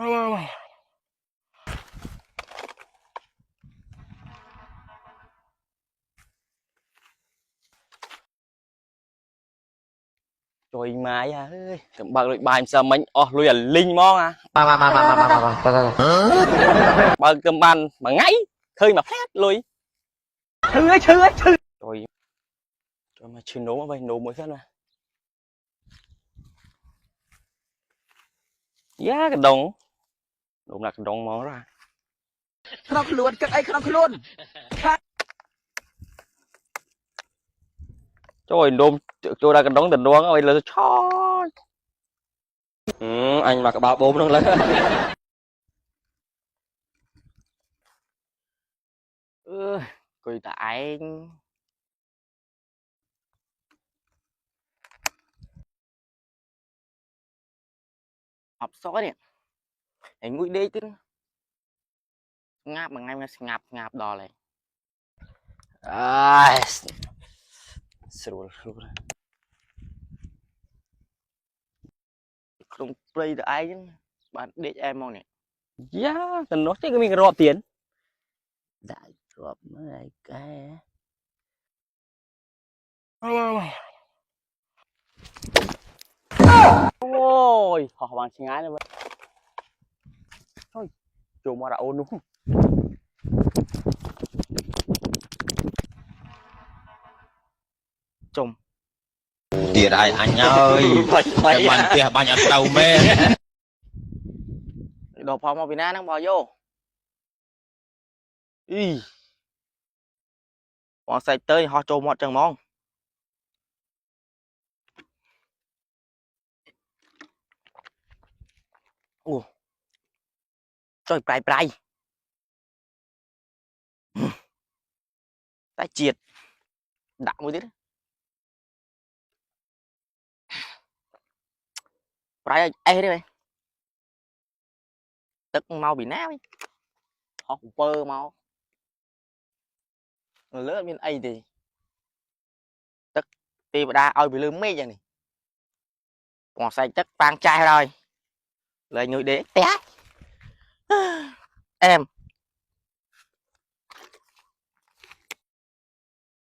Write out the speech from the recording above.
Trời má ya ơi, thằng bạc lại bài sao mình lùi à linh mong à. Bà cầm bàn mà ngáy, khơi mà phét lùi. Trời, trời mà chưa nấu mà vậy, nấu mới phét mà. Giá cái đồng, đúng là cái đồng món ra. Không luôn, các ấy không luôn. Trời đôm cho ra cái đống tình đoán ơi là cho. Anh mặc bao bố nó lên. Cười tại học sói nè. Anh ngồi đây chứ. Ngáp mà ngay mà ngáp đò này. Sửa rồi. Không play được ai chứ. Bạn để em mong nè. Giá, tình nó chứ mình rọp tiền. Đại rọp này cái. Ôi, họ bằng chừng ái nữa. Thôi, chùa mà đã ôn đúng không? Chùm. Tiệt anh ơi, cái bàn tiệt bàn nhặt tàu mê. Đồ phòng mà Việt Nam đang bò vô. Ý. Bọn xài tới họ trộm một trần mong. Ủa. Trời, prai. Tại triệt. Đã một tí. Prai ê đi mày. Tức mau bị náo ấy. Họ cũng pơ mau. Lớn bên ấy thì. Tức tì bà đa ôi bị lương mê vậy này. Bọn xài chất vang chai rồi. Lời người đế té. Em.